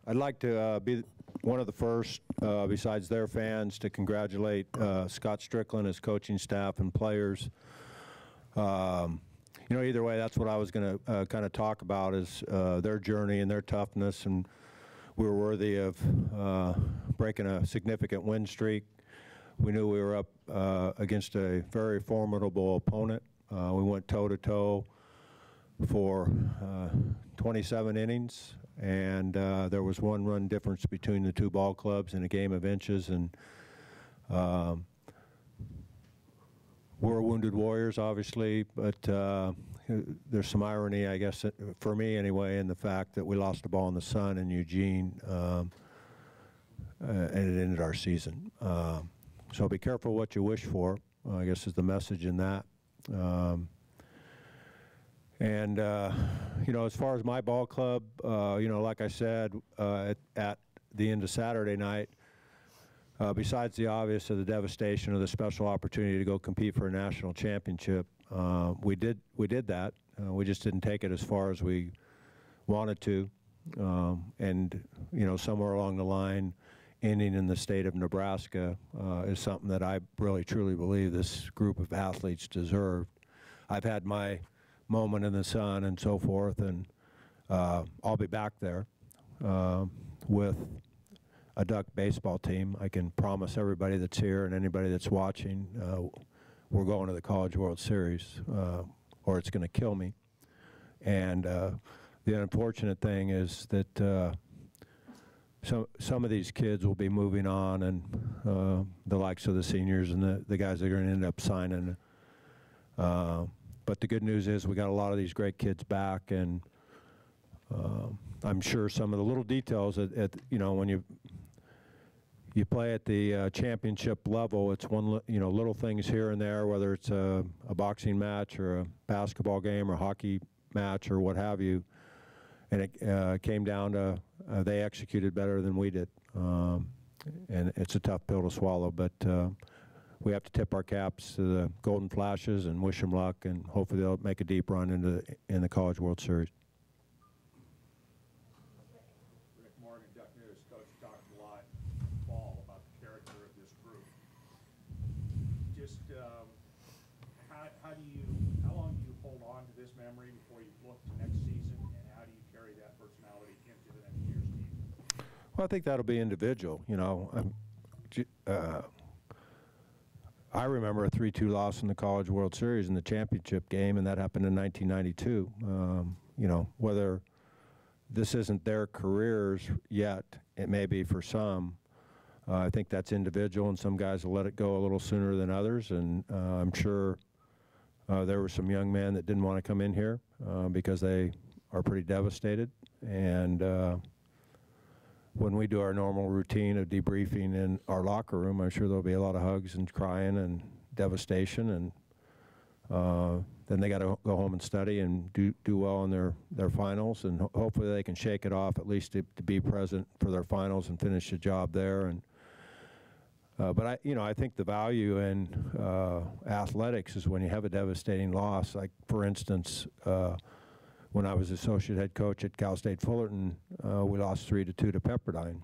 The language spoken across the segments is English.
I'd like to be one of the first, besides their fans, to congratulate Scott Strickland, his coaching staff, and players. You know, either way, that's what I was going to kind of talk about, is their journey and their toughness, and we were worthy of breaking a significant win streak. We knew we were up against a very formidable opponent. We went toe-to-toe for 27 innings, and there was one run difference between the two ball clubs in a game of inches, and we're wounded warriors, obviously, but there's some irony, I guess, for me anyway, in the fact that we lost the ball in the sun in Eugene, and it ended our season. So be careful what you wish for, I guess is the message in that. You know, as far as my ball club, you know, like I said, at the end of Saturday night, besides the obvious of the devastation of the special opportunity to go compete for a national championship, we did that. We just didn't take it as far as we wanted to. And, you know, somewhere along the line, ending in the state of Nebraska is something that I really truly believe this group of athletes deserved. I've had my moment in the sun and so forth, and I'll be back there with a Duck baseball team. I can promise everybody that's here and anybody that's watching, we're going to the College World Series, or it's going to kill me. And the unfortunate thing is that some of these kids will be moving on, and the likes of the seniors and the guys that are going to end up signing. But the good news is we got a lot of these great kids back, and I'm sure some of the little details at you know, when you play at the championship level, it's little things here and there, whether it's a boxing match or a basketball game or a hockey match or what have you, and it came down to they executed better than we did, and it's a tough pill to swallow, but we have to tip our caps to the Golden Flashes and wish them luck, and hopefully they'll make a deep run in the College World Series. Rick Morgan, Duck News. Coach talked a lot fall about the character of this group. Just how long do you hold on to this memory before you look to next season, and how do you carry that personality into the next year's team? Well, I think that'll be individual. You know, I remember a 3-2 loss in the College World Series in the championship game, and that happened in 1992. You know, whether this isn't their careers yet, it may be for some. I think that's individual, and some guys will let it go a little sooner than others, and I'm sure there were some young men that didn't want to come in here because they are pretty devastated. And when we do our normal routine of debriefing in our locker room, I'm sure there'll be a lot of hugs and crying and devastation, and then they got to go home and study and do well in their finals, and hopefully they can shake it off, at least to be present for their finals and finish the job there. And but I think the value in athletics is when you have a devastating loss. Like, for instance, when I was associate head coach at Cal State Fullerton, we lost 3-2 to Pepperdine.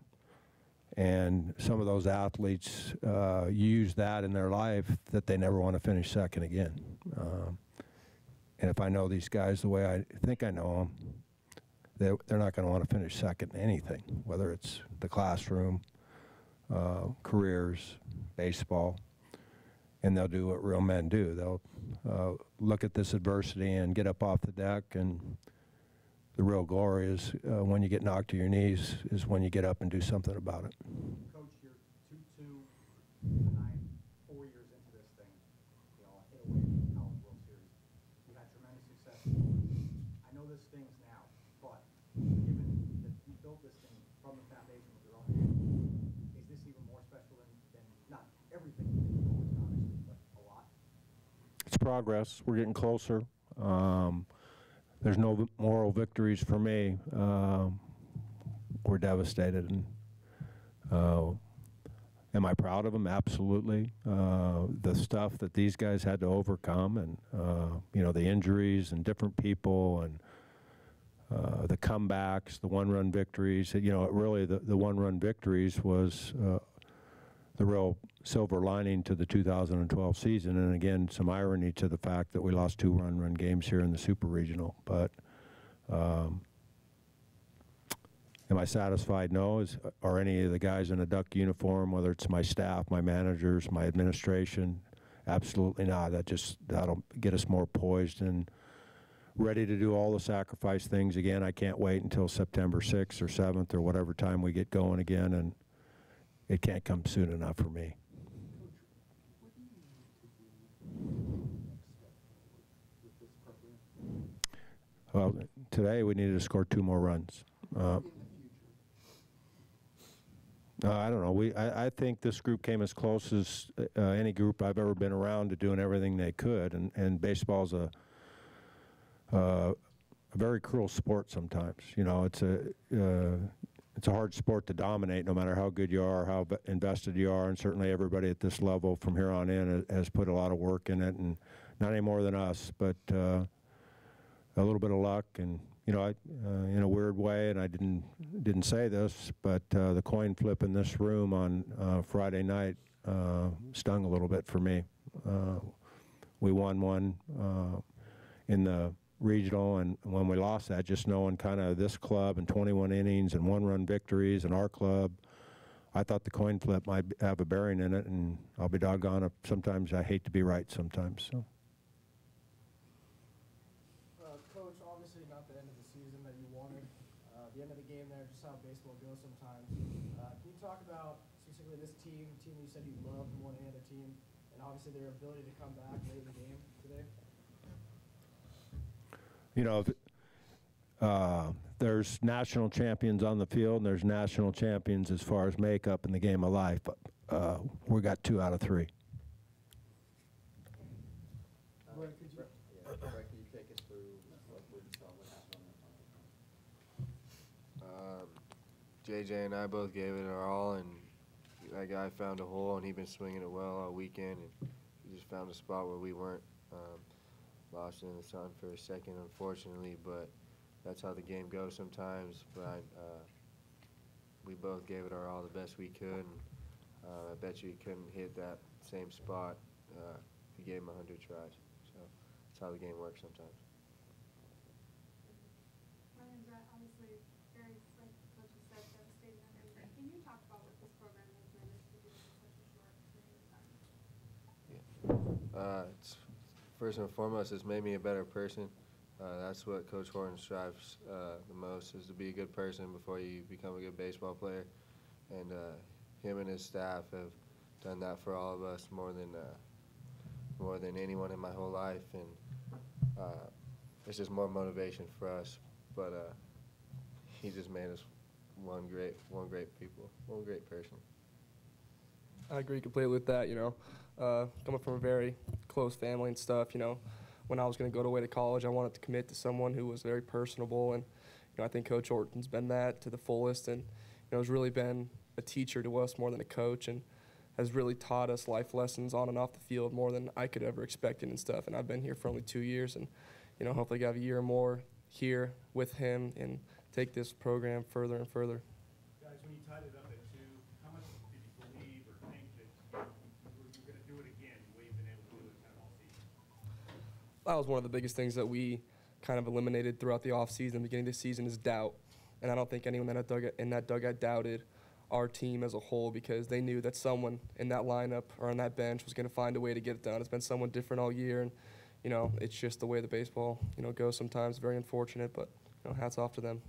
And some of those athletes use that in their life, that they never want to finish second again. And if I know these guys the way I think I know them, they're not going to want to finish second in anything, whether it's the classroom, careers, baseball. And they'll do what real men do. They'll look at this adversity and get up off the deck, and the real glory is when you get knocked to your knees is when you get up and do something about it. Coach, you're 2-2 tonight, 4 years into this thing, you know, 8 away from the College World Series. You had tremendous success. I know this stings now, but given that you built this thing from the foundation with your own hands, is this even more special than not everything you did, obviously, but a lot? It's progress. We're getting closer. There's no moral victories for me. We're devastated. And am I proud of them? Absolutely. The stuff that these guys had to overcome, and you know, the injuries and different people, and the comebacks, the one-run victories. You know, really the one-run victories was the real silver lining to the 2012 season, and again, some irony to the fact that we lost 2 one-run games here in the Super Regional. But am I satisfied? No. Are any of the guys in a Duck uniform, whether it's my staff, my managers, my administration? Absolutely not. That'll get us more poised and ready to do all the sacrifice things again. I can't wait until September 6th or 7th or whatever time we get going again, and it can't come soon enough for me. Well, today we needed to score 2 more runs. I don't know. I think this group came as close as any group I've ever been around to doing everything they could. And baseball's a very cruel sport sometimes. You know, it's a hard sport to dominate, no matter how good you are, how invested you are, and certainly everybody at this level from here on in has put a lot of work in it, and not any more than us, but a little bit of luck. And you know, in a weird way, and I didn't say this, but the coin flip in this room on Friday night stung a little bit for me. We won one in the regional, and when we lost that, just knowing kind of this club and 21 innings and one-run victories and our club, I thought the coin flip might have a bearing in it, and I'll be doggone if sometimes I hate to be right sometimes. So. Coach, obviously not the end of the season that you wanted. The end of the game there, just how baseball goes sometimes. Can you talk about specifically this team you said you loved more than any other team, and obviously their ability to come back late in the game today? You know, there's national champions on the field, and there's national champions as far as makeup in the game of life. We got 2 out of 3. Brett, could you? Brett, can you take us through what you saw, what happened on that? JJ and I both gave it our all, and that guy found a hole, and he'd been swinging it well all weekend, and he just found a spot where we weren't. Lost in the sun for a second, unfortunately, but that's how the game goes sometimes. But we both gave it our all the best we could, and I bet you he couldn't hit that same spot if you gave him 100 tries. So that's how the game works sometimes. Ryan, Brett, obviously very, like Coach has said, devastating on everything. Can you talk about what this program has managed to do in such a short period of time? Yeah. First and foremost, it's made me a better person. That's what Coach Horton strives the most, is to be a good person before you become a good baseball player. And him and his staff have done that for all of us more than anyone in my whole life. And it's just more motivation for us. But he just made us one great person. I agree completely with that. You know, coming from a very close family and stuff, you know, when I was going to go away to college, I wanted to commit to someone who was very personable, and you know, I think Coach Horton's been that to the fullest, and you know, has really been a teacher to us more than a coach, and has really taught us life lessons on and off the field more than I could ever expect and stuff. And I've been here for only 2 years, and you know, hopefully I have a year or more here with him and take this program further and further. Guys, when you tied it up at 2, how much did you believe or think that you were going to do it again, the way you've been able to do it kind of all season? That was one of the biggest things that we kind of eliminated throughout the offseason, beginning of the season, is doubt. And I don't think anyone in that dugout doubted our team as a whole, because they knew that someone in that lineup or on that bench was going to find a way to get it done. It's been someone different all year, and you know, it's just the way the baseball, you know, goes sometimes. Very unfortunate, but you know, hats off to them.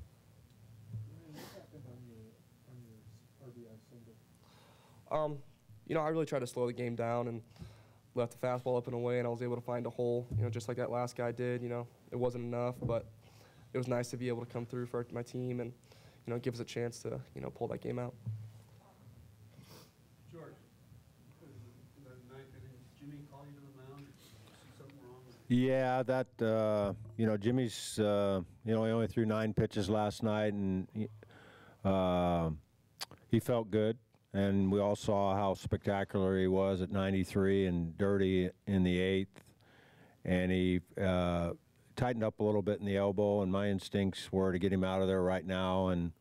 What happened on your RBI single? You know, I really tried to slow the game down and left the fastball up and away, and I was able to find a hole, you know, just like that last guy did. You know, it wasn't enough, but it was nice to be able to come through for my team and, you know, give us a chance to, you know, pull that game out. George, in the ninth inning, Jimmy call you to the mound? Did you see something wrong? Yeah, that, you know, Jimmy's, you know, he only threw 9 pitches last night, and he felt good. And we all saw how spectacular he was at 93 and dirty in the 8th. And he tightened up a little bit in the elbow, and my instincts were to get him out of there right now, and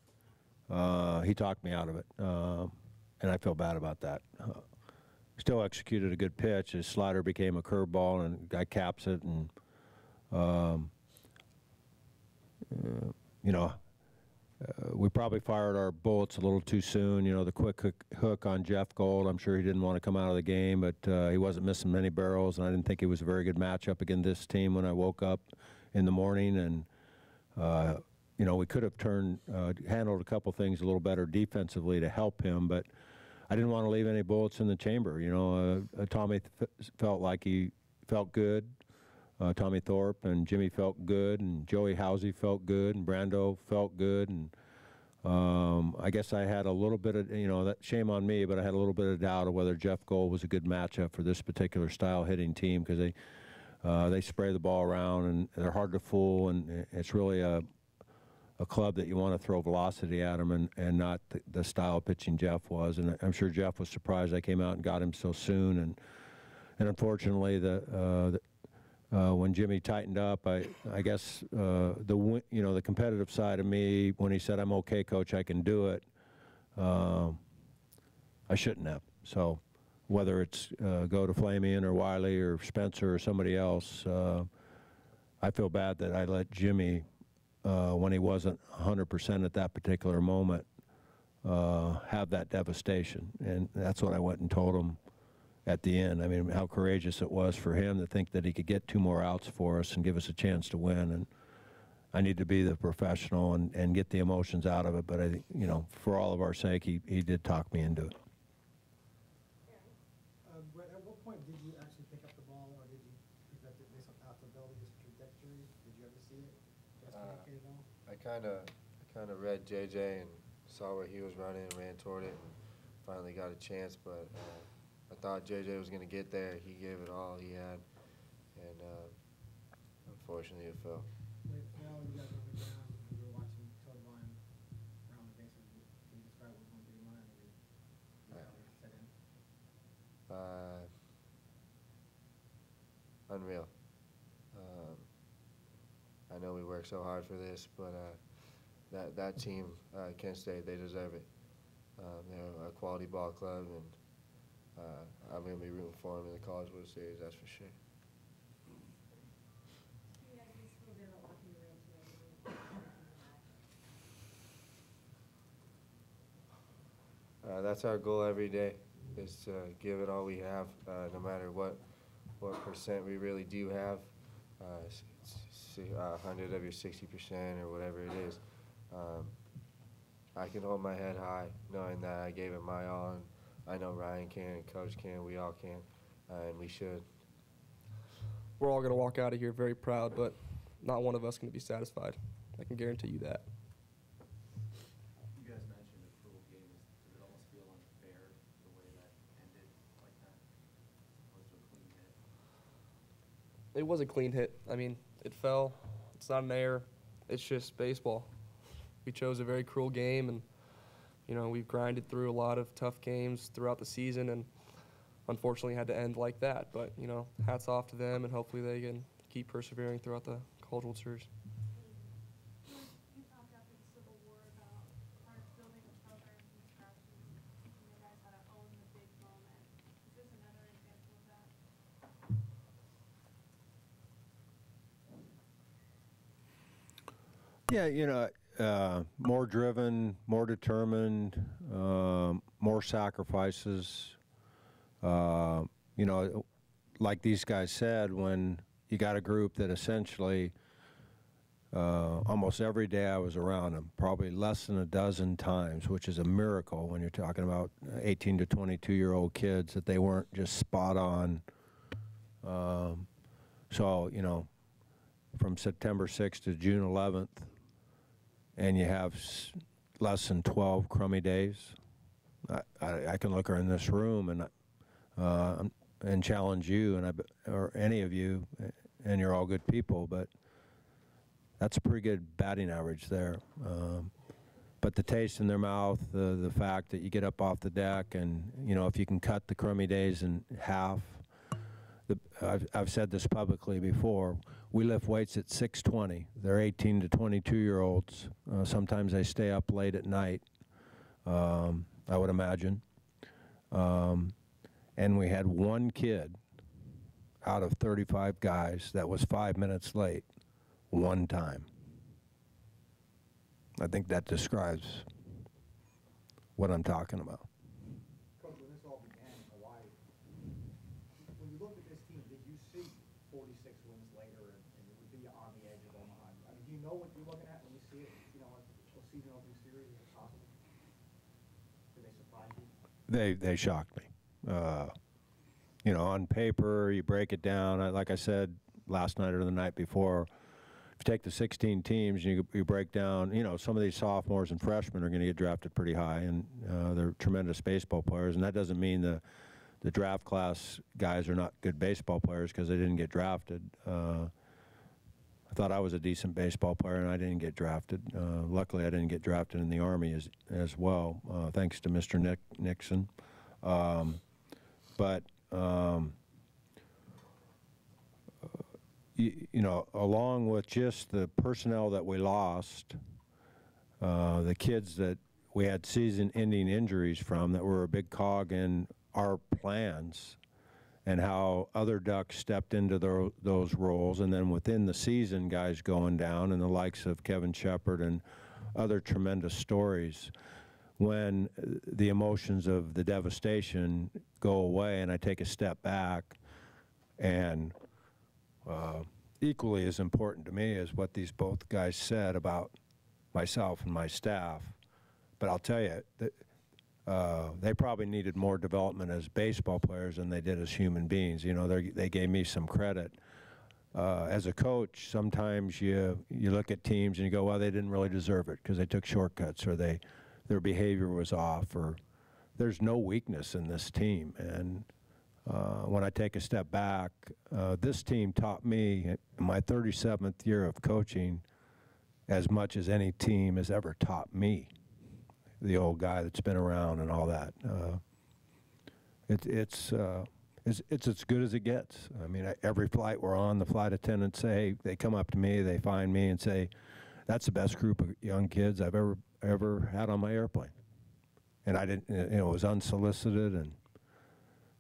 he talked me out of it, and I feel bad about that. Still executed a good pitch. His slider became a curveball, and I caps it, and you know, we probably fired our bullets a little too soon. You know, the quick hook on Jeff Gold, I'm sure he didn't want to come out of the game, but he wasn't missing many barrels, and I didn't think it was a very good matchup against this team when I woke up in the morning. And, you know, we could have handled a couple things a little better defensively to help him, but I didn't want to leave any bullets in the chamber. You know, Tommy felt like he felt good. Tommy Thorpe and Jimmy felt good, and Joey Housey felt good, and Brando felt good, and I guess I had a little bit of, you know, that shame on me, but I had a little bit of doubt of whether Jeff Gold was a good matchup for this particular style hitting team, because they spray the ball around and they're hard to fool, and it's really a club that you want to throw velocity at them, and not the style of pitching Jeff was. And I'm sure Jeff was surprised I came out and got him so soon, and unfortunately when Jimmy tightened up, I guess you know, the competitive side of me, when he said, "I'm okay, coach, I can do it," I shouldn't have. So whether it's go to Flamian or Wiley or Spencer or somebody else, I feel bad that I let Jimmy, when he wasn't 100% at that particular moment, have that devastation. And that's what I went and told him at the end. I mean, how courageous it was for him to think that he could get 2 more outs for us and give us a chance to win. And I need to be the professional and get the emotions out of it. But I think, you know, for all of our sake, he did talk me into it. Brett, at what point did you actually pick up the ball, or did you project it based off the ability's trajectory? Did you ever see it yesterday at KVAL? I kind of read JJ and saw where he was running and ran toward it, and finally got a chance. But I thought JJ was going to get there. He gave it all he had, and unfortunately it fell. When it fell, you guys were on the ground, and you were watching Todd Vine around the bases. Can you describe what was going through your mind when you set in? Unreal. I know we work so hard for this, but that team, Kent State, they deserve it. They're a quality ball club, and I'm going to be rooting for them in the College World Series, that's for sure. That's our goal every day, is to give it all we have, no matter what percent we really do have. 100 of your 60% or whatever it is. I can hold my head high knowing that I gave it my all, and I know Ryan can, Coach can, we all can, and we should. We're all going to walk out of here very proud, but not one of us going to be satisfied. I can guarantee you that. You guys mentioned a cruel game. Does it almost feel unfair the way that ended like that, opposed to a clean hit? It was a clean hit. I mean, it fell. It's not an error. It's just baseball. We chose a very cruel game, and you know, we've grinded through a lot of tough games throughout the season, and unfortunately had to end like that. But you know, hats off to them, and hopefully they can keep persevering throughout the College World Series. You talked after the Civil War about building a program from scratch, and teaching the guys how to own the big moment. Is this another example of that? Yeah, you know, more driven, more determined, more sacrifices. You know, like these guys said, when you got a group that essentially almost every day I was around them, probably less than a dozen times, which is a miracle when you're talking about 18 to 22-year-old kids, that they weren't just spot on. So, you know, from September 6th to June 11th, and you have less than 12 crummy days, I can look around this room and challenge you or any of you, and you're all good people, but that's a pretty good batting average there. But the taste in their mouth, the fact that you get up off the deck, and you know, if you can cut the crummy days in half, I've said this publicly before. We lift weights at 6:20. They're 18 to 22-year-olds. Sometimes they stay up late at night, I would imagine. And we had one kid out of 35 guys that was 5 minutes late one time. I think that describes what I'm talking about. Coach, when this all began in Hawaii, when you looked at this team, did you see 46 wins later and it would be on the edge of Omaha? I mean, do you know what you're looking at when you see it, you know, a season opening series? Is it possible? Did they surprise you? They shocked me. You know, on paper, you break it down. Like I said last night or the night before, if you take the 16 teams and you break down, you know, some of these sophomores and freshmen are going to get drafted pretty high, and they're tremendous baseball players. And that doesn't mean the draft class guys are not good baseball players because they didn't get drafted. I thought I was a decent baseball player, and I didn't get drafted. Luckily, I didn't get drafted in the Army as well, thanks to Mr. Nixon. But you know, along with just the personnel that we lost, the kids that we had season-ending injuries from that were a big cog in our plans, and how other Ducks stepped into those roles, and then within the season, guys going down, and the likes of Kevin Shepard and other tremendous stories. When the emotions of the devastation go away and I take a step back, and equally as important to me is what these both guys said about myself and my staff. But I'll tell you, they probably needed more development as baseball players than they did as human beings. You know, they gave me some credit. As a coach, sometimes you look at teams and you go, well, they didn't really deserve it because they took shortcuts, or their behavior was off, or there's no weakness in this team. And when I take a step back, this team taught me in my 37th year of coaching as much as any team has ever taught me, the old guy that's been around and all that. It's as good as it gets. I mean, every flight we're on, the flight attendants say, they come up to me, they find me and say, that's the best group of young kids I've ever had on my airplane. And I didn't, you know, it was unsolicited, and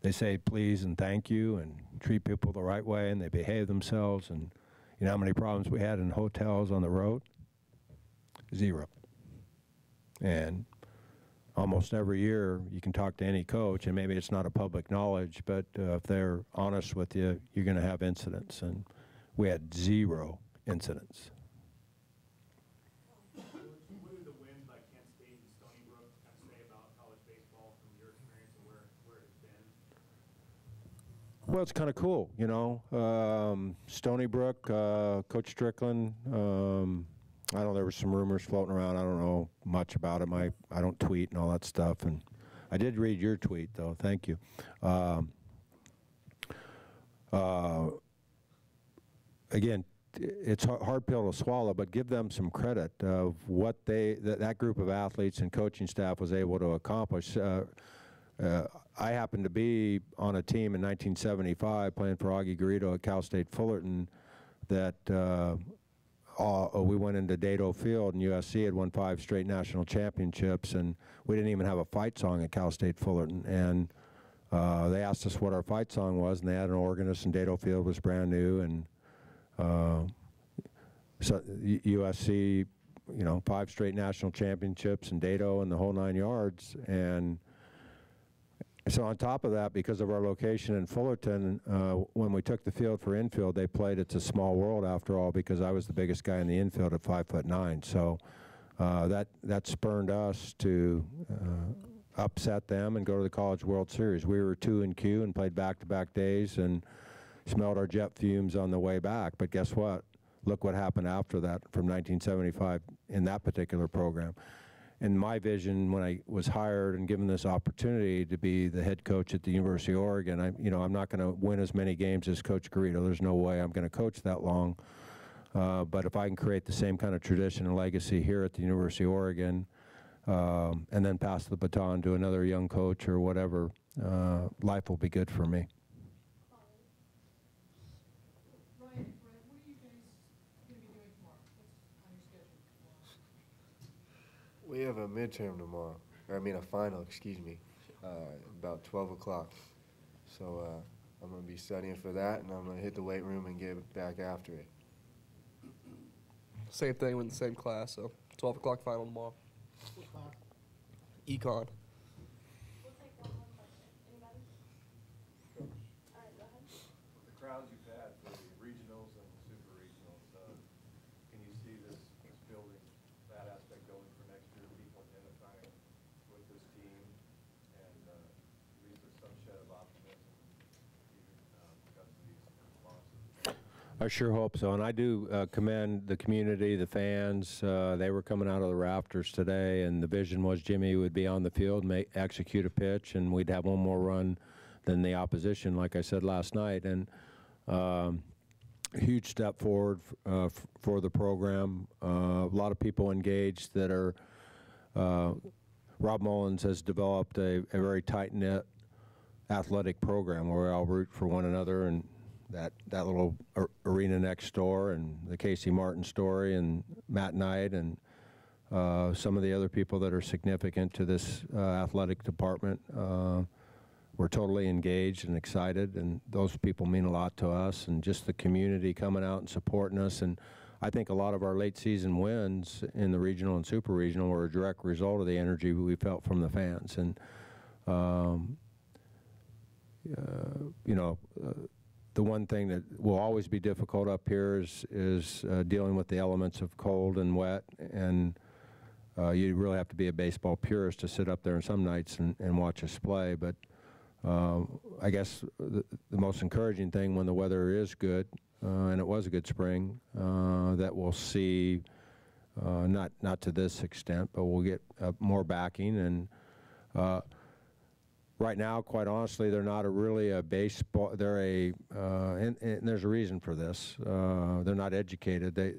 they say please and thank you and treat people the right way, and they behave themselves. And you know how many problems we had in hotels on the road? Zero. And almost every year you can talk to any coach, and maybe it's not a public knowledge, but if they're honest with you, you're going to have incidents. And we had 0 incidents. What did the win by Kent State and Stony Brook kind of say about college baseball from your experience and where it's been? Well, it's kind of cool, you know. Stony Brook, Coach Strickland, I know there were some rumors floating around. I don't know much about him. I don't tweet and all that stuff. And I did read your tweet, though. Thank you. Again, it's a hard pill to swallow, but give them some credit of what that group of athletes and coaching staff was able to accomplish. I happened to be on a team in 1975 playing for Augie Garrido at Cal State Fullerton that we went into Dado Field, and USC had won 5 straight national championships, and we didn't even have a fight song at Cal State Fullerton. And they asked us what our fight song was, and they had an organist, and Dado Field was brand new, and so USC, you know, 5 straight national championships, and Dado, and the whole 9 yards. And so on top of that, because of our location in Fullerton, when we took the field for infield, they played It's a Small World after all, because I was the biggest guy in the infield at 5'9". So that spurred us to upset them and go to the College World Series. We were 2 in Q and played back-to-back days and smelled our jet fumes on the way back. But guess what? Look what happened after that from 1975 in that particular program. And my vision when I was hired and given this opportunity to be the head coach at the University of Oregon, I'm not going to win as many games as Coach Garrido. There's no way I'm going to coach that long. But if I can create the same kind of tradition and legacy here at the University of Oregon, and then pass the baton to another young coach or whatever, life will be good for me. We have a midterm tomorrow, or I mean a final, excuse me, about 12 o'clock. So I'm going to be studying for that, and I'm going to hit the weight room and get back after it. Same thing, we're in the same class, so 12 o'clock final tomorrow. Econ. We'll take one more question. Anybody? All right, go ahead. The crowds you've had for the regionals and super regionals, can you see this building, that aspect going for next year, people identifying with this team, and leaves us some shed of optimism even because of these losses? I sure hope so, and I do commend the community, the fans. They were coming out of the rafters today, and the vision was Jimmy would be on the field, execute a pitch, and we'd have one more run than the opposition, like I said last night. And a huge step forward for the program. A lot of people engaged that are. Rob Mullins has developed a very tight-knit athletic program where we all root for one another, and that little arena next door, and the Casey Martin story, and Matt Knight, and some of the other people that are significant to this athletic department. We're totally engaged and excited, and those people mean a lot to us, and just the community coming out and supporting us. And I think a lot of our late season wins in the regional and super regional were a direct result of the energy we felt from the fans. And you know, the one thing that will always be difficult up here is dealing with the elements of cold and wet, and you really have to be a baseball purist to sit up there on some nights and watch us play. But I guess the most encouraging thing when the weather is good, and it was a good spring, that we'll see, not to this extent, but we'll get more backing. And right now, quite honestly, they're not really a baseball. They're and there's a reason for this. They're not educated. They,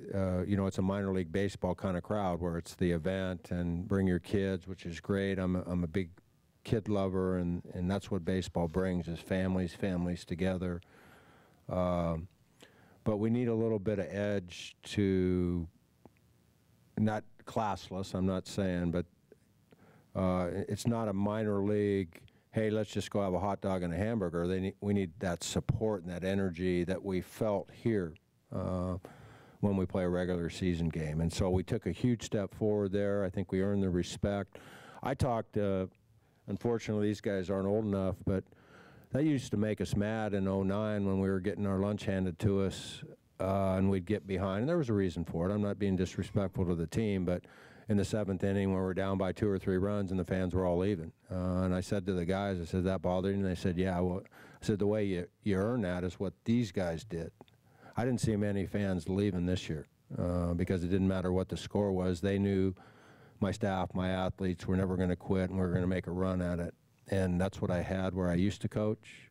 you know, it's a minor league baseball kind of crowd where it's the event and bring your kids, which is great. I'm a big kid lover, and that's what baseball brings, is families together. But we need a little bit of edge to, not classless, I'm not saying, but it's not a minor league, hey, let's just go have a hot dog and a hamburger. We need that support and that energy that we felt here when we play a regular season game. And so we took a huge step forward there. I think we earned the respect. I talked, unfortunately these guys aren't old enough, but that used to make us mad in '09 when we were getting our lunch handed to us and we'd get behind. And there was a reason for it. I'm not being disrespectful to the team, but in the 7th inning when we were down by 2 or 3 runs and the fans were all leaving. And I said to the guys, I said, that bothered you? And they said, yeah. Well, I said, the way you earn that is what these guys did. I didn't see many fans leaving this year because it didn't matter what the score was. They knew my staff, my athletes were never going to quit, and we were going to make a run at it. And that's what I had where I used to coach.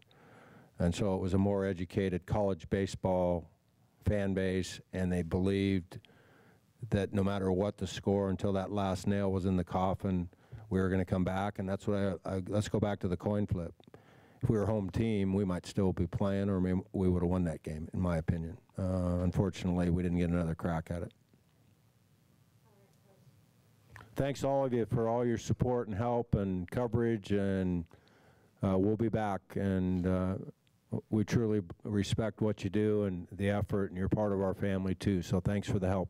And so it was a more educated college baseball fan base, and they believed that no matter what the score, until that last nail was in the coffin, we were going to come back. And that's what let's go back to the coin flip. If we were home team, we might still be playing, or maybe we would have won that game, in my opinion. Unfortunately, we didn't get another crack at it. Thanks all of you for all your support and help and coverage, and we'll be back. And we truly respect what you do and the effort, and you're part of our family too. So thanks for the help.